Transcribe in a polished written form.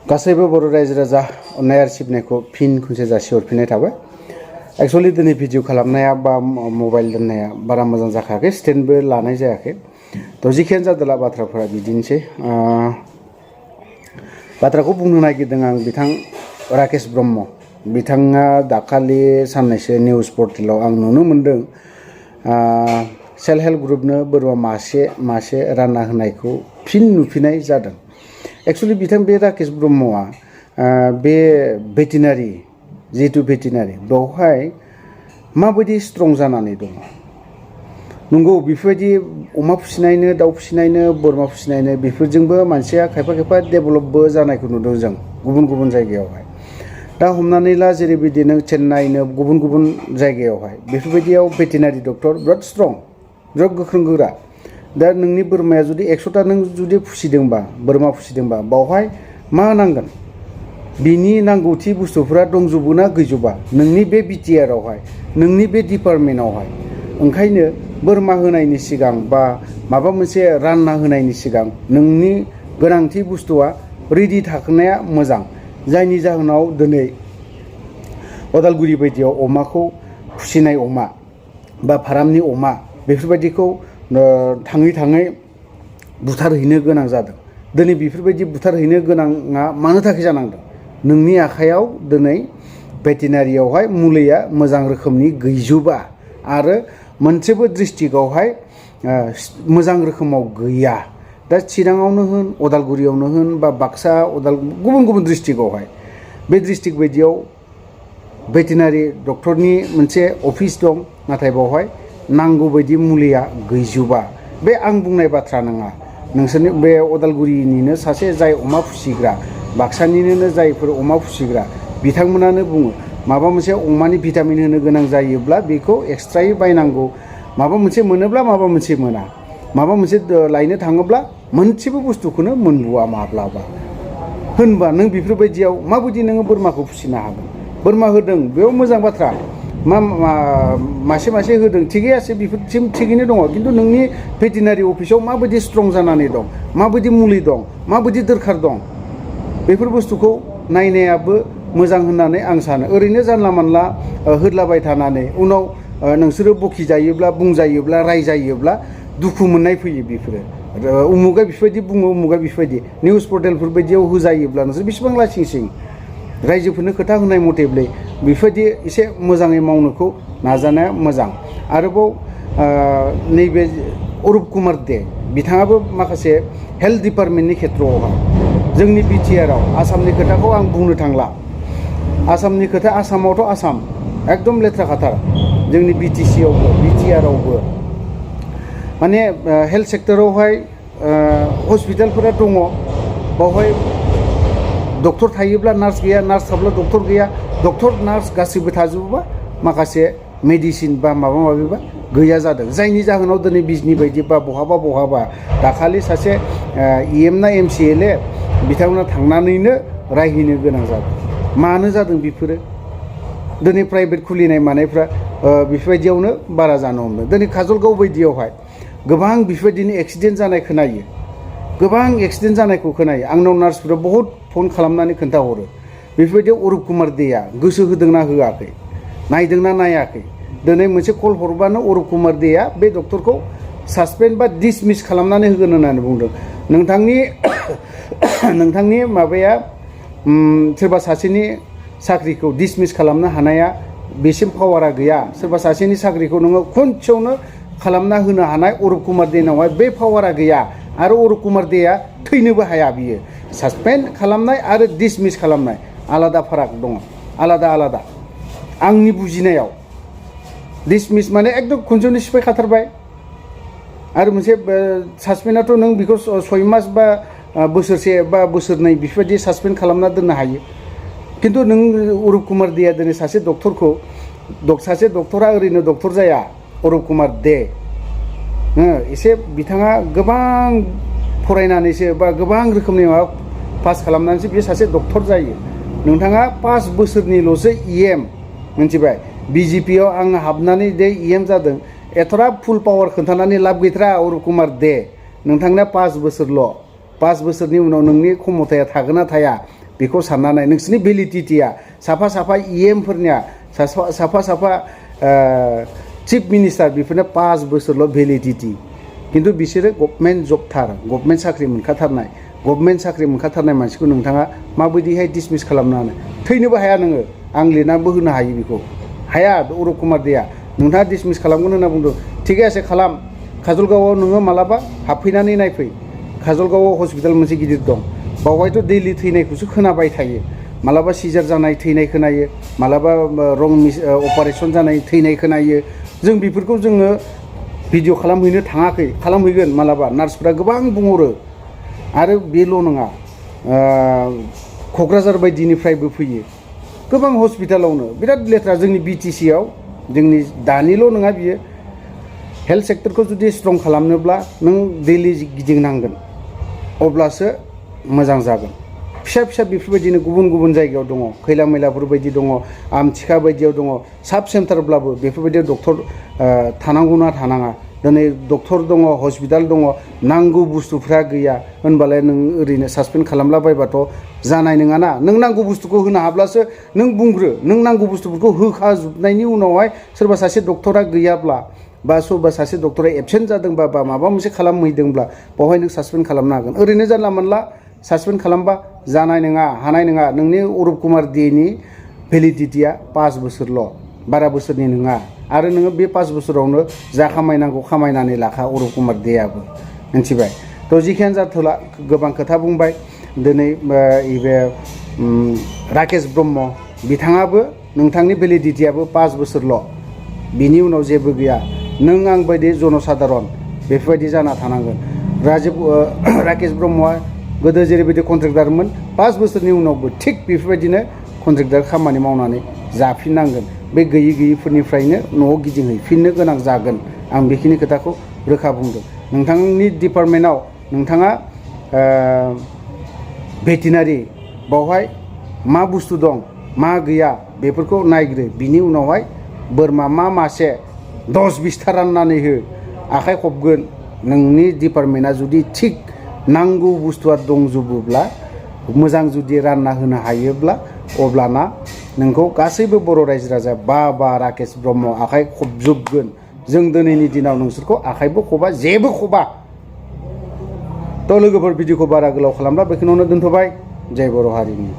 गासैबो बर' रायजो राजा अननाय आरो सिबिनायखौ फिन खनसे जासिहरफिननाय थाबाय। एक्चुअली दिनै भिडिअ खालामनाया बा मबाइल दोननाया बारा मोजां जाखायाखै, स्टेन्डबो लानाय जायाखै। थ' जिखियानो जादोला बाथ्राफोरा बिदिनोसै। बाथ्राखौ बुंनो नागिरदों आं बिथां राकेश ब्रह्म बिथाङा दाखालि साननैसो निउस पर्टेलाव आं नुनो मोनदों सेल्फ हेल्प ग्रुपनो बोरमा मासे रानना होनायखौ फिन नुफिननाय जादों। एक्चुअली बिथां बे राकेश ब्रह्मआ बे भेटेनारि जिहेतु भेटेनारि बेवहाय माबायदि स्ट्रं जानानै दङ। नंगौ बेफोरबायदि अमा फिसिनायनो दाउ फिसिनायनो बोरमा फिसिनायनो बेफोरजोंबो मानसिया खायफा डेभेलपबो जानायखौ नुदों जों गुबुन जायगायावहाय। दा हमनानै ला जेरैबायदि नों चेन्नाइनो गुबुन जायगायावहाय बेफोरबायदियाव भेटेनारि डक्टर बिराद स्ट्रं बिराद गोख्रों गोरा। दा नोंनि बोरमाया जुदि 100टा नों जुदि फिसिदोंबा बोरमा फिसिदोंबा बावहाय मा नांगोन बिनि नांगौथि बुस्थुफोरा दंजोबो ना गैजोबा नोंनि बे बिटिआरआवहाय नोंनि बे डिपार्टमेन्टआवहाय। ओंखायनो बोरमा होनायनि सिगां बा माबा मोनसे रानना होनायनि सिगां नोंनि गोनांथि बुस्थुआ रेडि थाखानाया मोजां। जायनि जाहोनाव दिनै अदालगुरि बायदियाव अमाखौ फिसिनाय अमा बा फारामनि अमा बेफोरबायदिखौ थाङै बुथारहैनो गोनां जादों। दिनै बेफोरबायदि बुथारहैनो गोनाङा मानो थाखाय जानांदों? नोंनि आखायाव दिनै भेटेनारियावहाय मुलिया मोजां रोखोमनि गैजोबा आरो मोनसेबो डिस्ट्रिक्टआवहाय मोजां रोखोमाव गैया। दा चिराङावनो होन अदालगुरियावनो होन बा बाक्सा गुबुन डिस्ट्रिक्टआवहाय बे डिस्ट्रिक्ट बायदियाव भेटेनारि डक्टरनि मोनसे अफिस दं, नाथाय बावहाय नांगौ बायदि मुलिया गैजोबा। बे आं बुंनाय बाथ्रा नङा, नोंसोरनि बे अदालगुरिनिनो सासे जाय अमा फिसिग्रा बाक्सानिनो जायफोर अमा फिसिग्रा बिथांमोनानो बुङो माबा मोनसे अमानि भिटामिन होनो गोनां जायोब्ला बेखौ एक्सट्रायै बायनांगौ। माबा मोनसे मोनोब्ला माबा मोनसे मोना, माबा मोनसे लायनो थाङोब्ला मोनसेबो बुस्थुखौनो मोनबोआ माब्लाबा। होनबा नों बेफोरबायदियाव माबायदि नोङो बोरमाखौ फिसिनो हागोन? बोरमा होदों बेयाव मोजां बाथ्रा, मासे होदों थिगैयासो बेफोरसिम थिगैनो दङ। खिन्थु नोंनि भेटेनारि अफिसाव माबायदि स्ट्रं जानानै दं, माबायदि मुलि दं, माबायदि दरखार दं, बेफोर बुस्थुखौ नायनायाबो मोजां होननानै आं सानो। ओरैनो जानला मानला होदलाबाय थानानै उनाव नोंसोरो बखिजायोब्ला बुंजायोब्ला रायजायोब्ला दुखु मोननाय फैयो। बेफोरो उमुगा बेफोरबायदि बुङो उमुगा बेफोरबायदि निउस पर्टेलफोर बायदियाव होजायोब्ला नोंसोर बेसेबां लासिंसिं रायजोफोरनो खोथा होनाय मथेब्लै बेफोरबायदि एसे मोजाङै मावनोखौ नाजानाया मोजां। आरोबाव नैबे अरुप कुमार दे बिथाङाबो माखासे हेल्थ डिपार्टमेन्टनि खेथ्रआवहाय जोंनि बिटिआरआव आसामनि खोथाखौ आं बुंनो थांला। आसामनि खोथा आसामावथ' आसाम एकदम लेथ्रा खाथार। जोंनि बिटिसिआवबो बिटिआरआवबो माने हेल्थ सेक्टरावहाय हस्पिटालफोरा दङ, बावहाय डक्टर थायोब्ला नार्स गैया, नार्स थाब्ला डक्टर गैया, डक्टर नार्स गासैबो थाजोबोबा माखासे मेडिसिन बा माबा माबिबा गैया जादों। जायनि जाहोनाव दिनै बिजनि बायदि बा बहाबा दाखालि सासे EM ना MCLA बिथांमोना थांनानैनो रायहैनो गोनां जादों। मानो जादों बेफोरो? दिनै प्राइभेट खुलिनाय मानायफ्रा बेफोरबायदियावनो बारा जानो हमदों। दिनै काजलगाव बायदियावहाय गोबां बेफोरबायदिनो एक्सिडेन्ट जानाय खोनायो, गोबां एक्सिडेन्ट जानायखौ खोनायो। आंनाव नार्सफोरा बहुद फन खालामनानै खोन्थाहरो। बेफोरबायदियाव अरुप कुमार देया गोसो होदोंना होआखै, नायदोंना नायाखै। दिनै मोनसे कल हरबानो अरुप कुमार देया बे डक्टरखौ सासपेन्ड बा डिसमिस खालामनानै होगोन होननानै बुंदों। नोंथांनि माबाया सोरबा सासेनि साख्रिखौ डिसमिस खालामनो हानाया बेसिम पावारा गैया। सोरबा सासेनि साख्रिखौ नोङो खनसेयावनो खालामना होनो हानाय अरुप कुमार देनावहाय बे पावारा गैया। आरो अरुप कुमार देया थैनोबो हाया। बियो सासपेन्ड खालामनाय आरो डिसमिस खालामनाय आलादा फाराग दङ, आलादा। आंनि बुजिनायाव डिसमिस माने एकदम खनसेयावनो सिफायखाथारबाय, आरो मोनसे सासपेन्डआथ' नों बेखौ 6 मास बा बोसोरसे बा बोसोरनै बेफोरबायदि सासपेन्ड खालामना दोननो हायो। खिन्थु नों अरुप कुमार देया दिनै सासे डक्टरा ओरैनो डक्टर जाया। अरुप कुमार दे एसे बिथाङा गोबां फरायनानैसो बा गोबां रोखोमनि माबा पास खालामनानैसो बियो सासे डक्टर जायो। नोंथाङा 5 बोसोरनिल'सो EM मिथिबाय। BJPआव आं हाबनानै दे EM जादों, एथ'राब फुल पावार खोन्थानानै लाब गैथारा अरुप कुमार दे। नोंथांना 5 बोसोरल', 5 बोसोरनि उनाव नोंनि क्षमताया थागोन ना थाया बेखौ साननानै नोंसोरनि भेलिडिटिया साफा साफा फोरनिया साफा साफा चिफ मिनिस्टार बेफोरनो 5 बोसोरल' भेलिडिटि किन्तु बिसोरो गभर्नमेन्ट जबथार गभर्नमेन्ट साख्रि मोनखाथारनाय गभर्नमेन्ट साख्रि मोनखाथारनाय मानसिखौ नोंथाङा माबायदिहाय डिसमिस खालामनानै थैनोबो हाया नोङो आं लिरनानैबो होनो हायो बेखौ हाया अरुप कुमार देआ नोंथाङा डिसमिस खालामगोन होनना बुंदों थिकै আছে खालाम काजलगावआव नोङो मालाबा हाबफैनानै नायफै काजलगावआव हस्पिटाल मोनसे गिदिर दं बावहायथ' दैलि थैनायखौसो खोनाबाय थायो मालाबा सिजार जानाय थैनाय खोनायो मालाबा रं अपारेशन जानाय थैनाय खोनायो जों बेफोरखौ जोङो भिडिअ खालामहैनो थाङाखै खालामहैगोन मालाबा नार्सफ्रा गोबां बुंहरो आरो बेल' नङा क'क्राझार बायदिनिफ्रायबो फैयो गोबां हस्पिटालावनो बिराद लेथ्रा जोंनि BTC आव जोंनि दानिल' नङा बियो हेल्थ सेक्टरखौ जुदि स्ट्रं खालामनोब्ला नों दैलि गिदिंनांगोन अब्लासो मोजां जागोन फिसा फिसा बेफोरबायदिनो गुबुन गुबुन जायगायाव दङ खैला मैलाफोर बायदि दङ आमथिखा बायदियाव दङ साब सेन्टारब्लाबो बेफोरबायदि डक्टर थानांगौना थानाङा दिनै डक्टर दङ हस्पिटाल दङ नांगौ बुस्थुफ्रा गैया होनबालाय नों ओरैनो सासपेन्ड खालामलाबायबाथ' जानाय नङाना नों नांगौ बुस्थुखौ होनो हाब्लासो नों बुंग्रो नों नांगौ बुस्थुफोरखौ होखाजोबनायनि उनावहाय सोरबा सासे डक्टरा गैयाब्ला बा सोरबा सासे डक्टरा एबसेन्ट जादोंबा बा माबा मोनसे खालामहैदोंब्ला बावहाय नों सासपेन्ड खालामनो हागोन ओरैनो जानला मोनला सासपेन्ड खालामबा जानाय नङा हानाय नङा नोंनि अरुप कुमार देनि भेलिडिटिया 5 बोसोरल' बारा बोसोरनि नङा आरो नोङो बे 5 बोसोरावनो जा खामायनांगौ खामायनानै लाखा अरुप कुमार देयाबो मिथिबाय थ' जिखियानो जाथोला गोबां खोथा बुंबाय दिनै बे राकेश ब्रह्म बिथाङाबो नोंथांनि भेलिडिटियाबो 5 बोसोरल' बिनि उनाव जेबो गैया नों आं बायदि जनसाधारन बेफोरबायदि जाना थानांगोन राकेश ब्रह्मआ गोदो जेरैबायदि कन्ट्रेक्टारमोन 5 बोसोरनि उनावबो थिग बेफोरबायदिनो कन्ट्रेक्टार खामानि मावनानै जाफिननांगोन बे गैयिफोरनिफ्रायनो न'आव गिदिंहैफिननो गोनां जागोन आं बेखिनि खोथाखौ रोखा बुंदों नोंथांनि डिपार्टमेन्टआव नोंथाङा भेटेनारि बावहाय मा बुस्थु दं मा गैया बेफोरखौ नायग्रो बिनि उनावहाय बोरमा मासे 10-20 राननानै हो आखाइ खबगोन नोंनि डिपार्टमेन्टआ जुदि थिग नांगौ बुस्थुआ दंजोबोब्ला मोजां जुदि रानना होनो हायोब्ला अब्लाना नोंखौ गासैबो बर' रायजो राजा बा राकेश ब्रह्म आखाइ खबजोबगोन जों दिनैनि दिनाव नोंसोरखौ आखाइबो खबा जेबो खबा थ' लोगोफोर भिडिअखौ बारा गोलाव खालामला बेखिनियावनो दोनथ'बाय जय बर' हारिनि